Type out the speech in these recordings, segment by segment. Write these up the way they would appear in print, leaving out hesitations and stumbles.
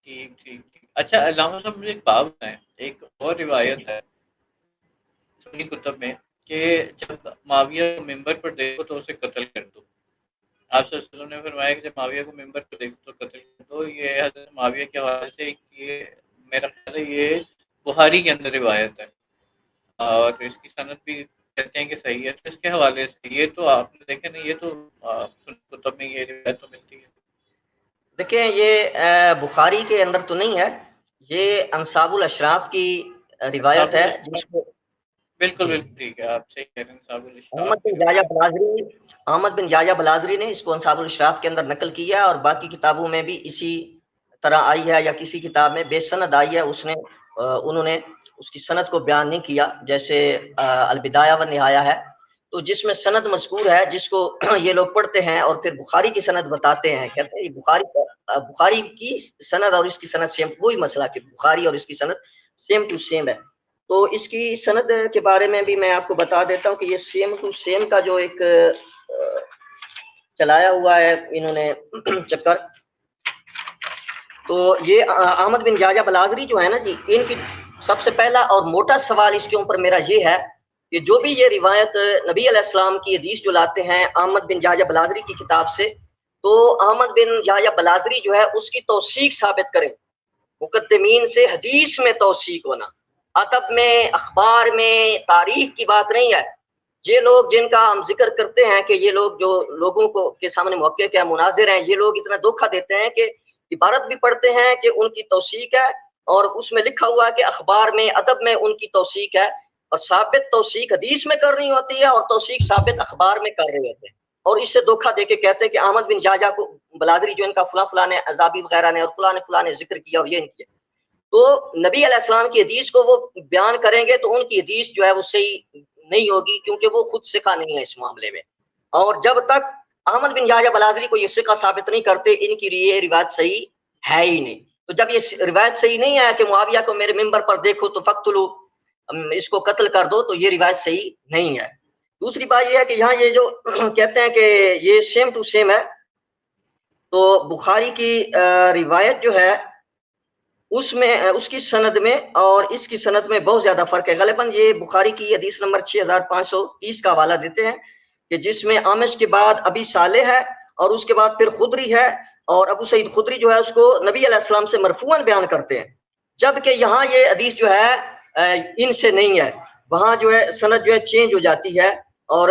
ٹھیک ٹھیک ٹھیک، اچھا علامہ صاحب مجھے ایک بات بتائیں، ایک اور روایت ہے سنی کتب میں کہ جب معاویہ کو ممبر پر دیکھو تو اسے قتل کر دو. آپ صلی اللہ علیہ وسلم نے فرمایا کہ جب معاویہ کو ممبر پر دیکھو تو قتل کر دو. یہ حضرت معاویہ کے حوالے سے یہ میرا خیال ہے یہ بخاری کے اندر روایت ہے، اور اس کی صنعت بھی کہتے ہیں کہ صحیح ہے. تو اس کے حوالے سے یہ تو آپ نے دیکھا نہیں، یہ تو سنی کتب میں یہ روایت تو ملتی ہے. دیکھیں یہ بخاری کے اندر تو نہیں ہے، یہ انصاب الاشراف کی روایت ہے جس کو بالکل جی بالکل ٹھیک ہے، آپ صحیح کہہ رہے ہیں، انصاب احمد الاشراف کی بن روایت. یحییٰ بلازری احمد بن یحییٰ بلازری نے اس کو انصاب الاشراف کے اندر نقل کیا ہے، اور باقی کتابوں میں بھی اسی طرح آئی ہے، یا کسی کتاب میں بے سند آئی ہے. انہوں نے اس کی سند کو بیان نہیں کیا، جیسے البدایہ و نہایہ ہے، تو جس میں سند مذکور ہے جس کو یہ لوگ پڑھتے ہیں اور پھر بخاری کی سند بتاتے ہیں، کہتے ہیں یہ بخاری کی سند اور اس کی سند سیم، وہی مسئلہ کہ بخاری اور اس کی سند سیم ٹو سیم ہے. تو اس کی سند کے بارے میں بھی میں آپ کو بتا دیتا ہوں کہ یہ سیم ٹو سیم کا جو ایک چلایا ہوا ہے انہوں نے چکر. تو یہ احمد بن یحییٰ بلازری جو ہے نا جی، ان کی سب سے پہلا اور موٹا سوال اس کے اوپر میرا یہ ہے کہ جو بھی یہ روایت نبی علیہ السلام کی حدیث جو لاتے ہیں احمد بن یحییٰ بلازری کی کتاب سے، تو احمد بن یحییٰ بلازری جو ہے اس کی توثیق ثابت کریں. مقدمین سے حدیث میں توثیق ہونا، ادب میں، اخبار میں، تاریخ کی بات نہیں ہے. یہ لوگ جن کا ہم ذکر کرتے ہیں کہ یہ لوگ جو لوگوں کو کے سامنے موقع کے مناظر ہیں، یہ لوگ اتنا دھوکہ دیتے ہیں کہ عبارت بھی پڑھتے ہیں کہ ان کی توثیق ہے، اور اس میں لکھا ہوا ہے کہ اخبار میں، ادب میں ان کی توثیق ہے، اور ثابت توثیق حدیث میں کر رہی ہوتی ہے اور توثیق ثابت اخبار میں کر رہے ہوتے ہیں. اور اس سے دھوکہ دے کے کہتے ہیں کہ احمد بن یحییٰ کو بلازری جو ان کا فلاں فلاں نے عذابی وغیرہ نے اور فلاں نے ذکر کیا اور یہ نہیں کیا. تو نبی علیہ السلام کی حدیث کو وہ بیان کریں گے تو ان کی حدیث جو ہے وہ صحیح نہیں ہوگی، کیونکہ وہ خود ثقہ نہیں ہے اس معاملے میں. اور جب تک احمد بن یحییٰ بلازری کو یہ ثقہ ثابت نہیں کرتے، ان کی یہ روایت صحیح ہے ہی نہیں. تو جب یہ روایت صحیح نہیں ہے کہ معاویہ کو میرے ممبر پر دیکھو تو فقتلو، اس کو قتل کر دو، تو یہ روایت صحیح نہیں ہے. دوسری بات یہ ہے کہ یہاں یہ جو کہتے ہیں کہ یہ سیم ٹو سیم ہے، تو بخاری کی روایت جو ہے اس میں اس کی سند میں اور اس کی سند میں بہت زیادہ فرق ہے. غالباً یہ بخاری کی حدیث نمبر 6530 کا حوالہ دیتے ہیں کہ جس میں عامش کے بعد ابی صالح ہے اور اس کے بعد پھر خدری ہے، اور ابو سعید خدری جو ہے اس کو نبی علیہ السلام سے مرفوعاً بیان کرتے ہیں، جبکہ یہاں یہ حدیث جو ہے ان سے نہیں ہے. وہاں جو ہے سند جو ہے چینج ہو جاتی ہے، اور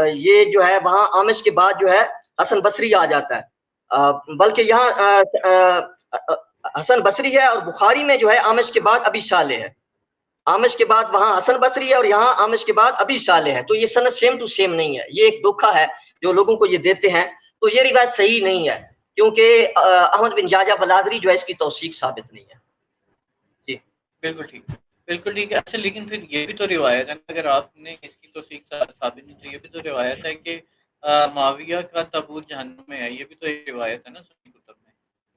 یہ جو ہے وہاں عامش کے بعد جو ہے حسن بصری آ جاتا ہے، بلکہ یہاں حسن بصری ہے اور بخاری میں جو ہے عامش کے بعد ابی صالح ہے. عامش کے بعد وہاں حسن بصری ہے اور یہاں عامش کے بعد ابی صالح ہے. تو یہ سند سیم ٹو سیم نہیں ہے. یہ ایک دھوکہ ہے جو لوگوں کو یہ دیتے ہیں. تو یہ روایت صحیح نہیں ہے، کیونکہ احمد بن یحییٰ بلازری جو ہے اس کی توثیق ثابت نہیں ہے. جی بالکل ٹھیک، بالکل ٹھیک ہے. اچھا لیکن پھر یہ بھی تو روایت ہے، اگر آپ نے اس کی توثیق ثابت نہیں، تو یہ بھی تو روایت ہے کہ معاویہ کا تابوت جہنم میں ہے. یہ بھی تو ایک روایت ہے نا سنی کتب میں.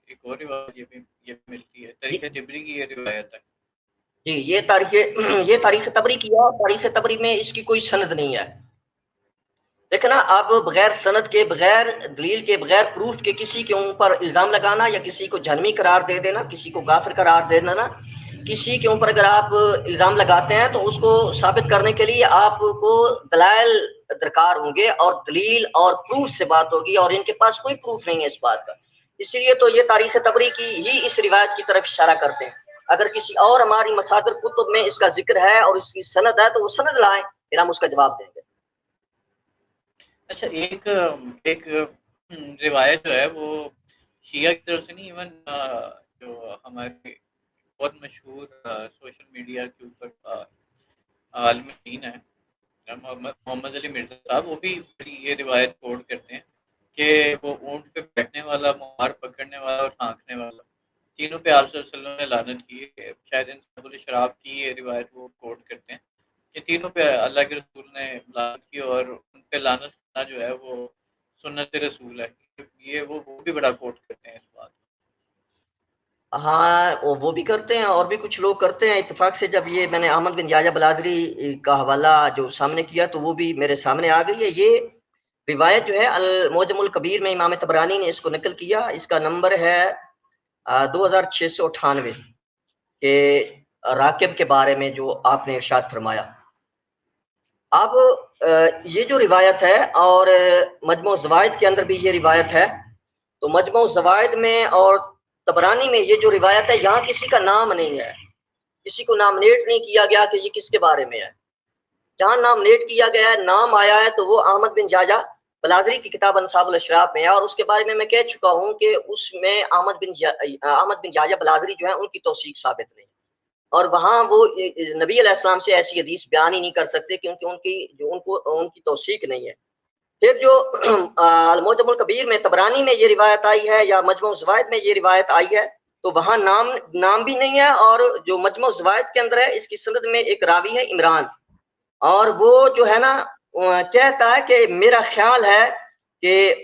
ایک اور روایت یہ بھی ملتی ہے، طریقہ جبری کی یہ روایت ہے. جی یہ تاریخ تبری کی ہے. تاریخ تبری میں اس کی کوئی سند نہیں ہے. دیکھنا، اب بغیر سند کے، بغیر دلیل کے، بغیر پروف کے کسی کے اوپر الزام لگانا یا کسی کو جہنمی قرار دے دینا، کسی کو کافر قرار دے دینا، کسی کے اوپر اگر آپ الزام لگاتے ہیں تو اس کو ثابت کرنے کے لیے آپ کو دلائل درکار ہوں گے، اور دلیل اور پروف سے بات ہوگی، اور ان کے پاس کوئی پروف نہیں ہے اس بات کا. اس لیے تو یہ تاریخ تبری کی ہی اس روایت کی طرف اشارہ کرتے ہیں. اگر کسی اور ہماری مصادر کتب میں اس کا ذکر ہے اور اس کی سند ہے تو وہ سند لائیں، پھر ہم اس کا جواب دیں گے. اچھا ایک روایت جو ہے وہ شیعہ کی طرف سے نہیں، ایون جو ہمارے بہت مشہور سوشل میڈیا کے اوپر عالم دین ہے محمد علی مرزا صاحب، وہ بھی یہ روایت کوٹ کرتے ہیں کہ وہ اونٹ پہ بیٹھنے والا، مہار پکڑنے والا اور ہانکنے والا، تینوں پہ آپ صلی اللہ علیہ وسلم نے لعنت کی ہے. شاید انصاب الاشراف کی یہ روایت وہ کوٹ کرتے ہیں کہ تینوں پہ اللہ کے رسول نے لعنت کی، اور ان پہ لعنت کرنا جو ہے وہ سنت رسول ہے. یہ وہ بھی بڑا کوٹ کرتے ہیں اس بات. ہاں وہ بھی کرتے ہیں، اور بھی کچھ لوگ کرتے ہیں. اتفاق سے جب یہ میں نے احمد بن یحییٰ بلازری کا حوالہ جو سامنے کیا تو وہ بھی میرے سامنے آ گئی ہے. یہ روایت جو ہے المعجم الکبیر میں امام طبرانی نے اس کو نقل کیا. اس کا نمبر ہے 2698 کہ راکب کے بارے میں جو آپ نے ارشاد فرمایا. اب یہ جو روایت ہے اور مجموع الزوائد کے اندر بھی یہ روایت ہے. تو مجموع الزوائد میں اور طبرانی میں یہ جو روایت ہے یہاں کسی کا نام نہیں ہے, کسی کو نامنیٹ نہیں کیا گیا کہ یہ کس کے بارے میں ہے. جہاں نامنیٹ کیا گیا ہے, نام آیا ہے, تو وہ احمد بن جعجع بلازری کی کتاب انصاب الاشراف میں ہے, اور اس کے بارے میں کہہ چکا ہوں کہ اس میں احمد بن جعجع بلازری جو ہے ان کی توثیق ثابت نہیں, اور وہاں وہ نبی علیہ السلام سے ایسی حدیث بیان ہی نہیں کر سکتے کیونکہ ان کی توثیق نہیں ہے. پھر جو المعجم الکبیر میں طبرانی میں یہ روایت آئی ہے یا مجموع الزوائد میں یہ روایت آئی ہے, تو وہاں نام بھی نہیں ہے, اور جو مجموع الزوائد کے اندر ہے اس کی سند میں ایک راوی ہے عمران, اور وہ جو ہے نا کہتا ہے کہ میرا خیال ہے کہ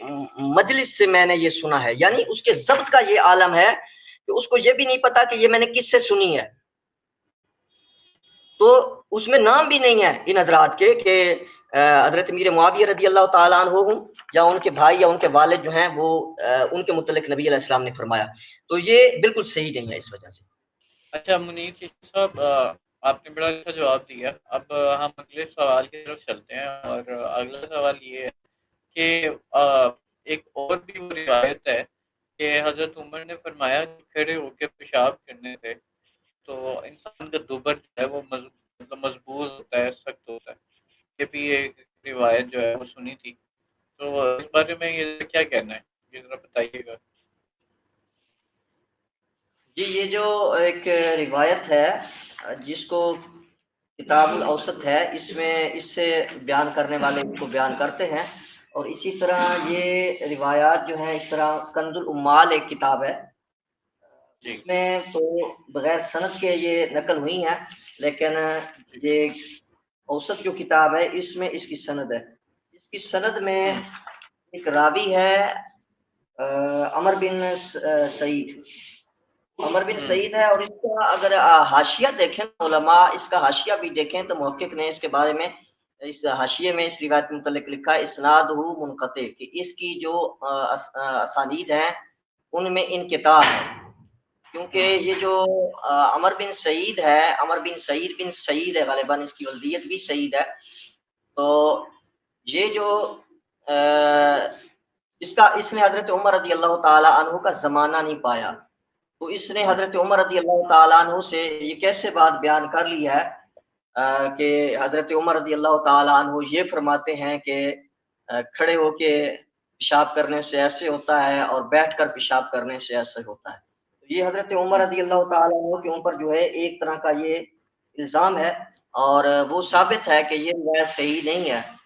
مجلس سے میں نے یہ سنا ہے, یعنی اس کے ضبط کا یہ عالم ہے کہ اس کو یہ بھی نہیں پتا کہ یہ میں نے کس سے سنی ہے. تو اس میں نام بھی نہیں ہے ان حضرات کے کہ حضرت امیر معاویہ رضی اللہ تعالیٰ عنہ ہوں یا ان کے بھائی یا ان کے والد جو ہیں وہ ان کے متعلق نبی علیہ السلام نے فرمایا. تو یہ بالکل صحیح نہیں ہے اس وجہ سے. اچھا منیر چشتی صاحب, آپ نے بڑا اچھا جواب دیا. اب ہم اگلے سوال کی طرف چلتے ہیں, اور اگلا سوال یہ ہے کہ ایک اور بھی وہ روایت ہے کہ حضرت عمر نے فرمایا کہ کھڑے ہو کے پیشاب کرنے سے تو انسان کا دوبر جو ہے وہ مضبوط ہوتا ہے, سخت ہوتا ہے. یہ بھی ایک روایت جو ہے وہ سنی تھی, تو اس بارے میں یہ کیا کہنا ہے, یہ ذرا بتائیے گا. جی, یہ جو ایک روایت ہے جس کو کتاب الاوسط ہے, اس میں اس سے بیان کرنے والے اس کو بیان کرتے ہیں, اور اسی طرح یہ روایات جو ہیں اس طرح کنز الامال ایک کتاب ہے, اس میں تو بغیر سند کے یہ نقل ہوئی ہیں, لیکن یہ اوسط جو کتاب ہے اس میں اس کی سند ہے. اس کی سند میں ایک راوی ہے عمر بن سعید. عمر بن سعید ہے, اور اس کا اگر حاشیہ دیکھیں علماء اس کا حاشیہ بھی دیکھیں تو محقق نے اس کے بارے میں اس حاشیے میں اس روایت متعلق لکھا ہے اسناد منقطع, کہ اس کی جو اسانید ہیں ان میں انقطاع ہے, کیونکہ یہ جو عمر بن سعید ہے, عمر بن سعید ہے, غالباً اس کی ولدیت بھی سعید ہے. تو یہ جو اس نے حضرت عمر رضی اللہ تعالی عنہ کا زمانہ نہیں پایا, تو اس نے حضرت عمر رضی اللہ تعالیٰ عنہ سے یہ کیسے بات بیان کر لی ہے کہ حضرت عمر رضی اللہ تعالیٰ عنہ یہ فرماتے ہیں کہ کھڑے ہو کے پیشاب کرنے سے ایسے ہوتا ہے اور بیٹھ کر پیشاب کرنے سے ایسے ہوتا ہے. تو یہ حضرت عمر رضی اللہ تعالیٰ عنہ کے اوپر جو ہے ایک طرح کا یہ الزام ہے, اور وہ ثابت ہے کہ یہ روایت صحیح نہیں ہے.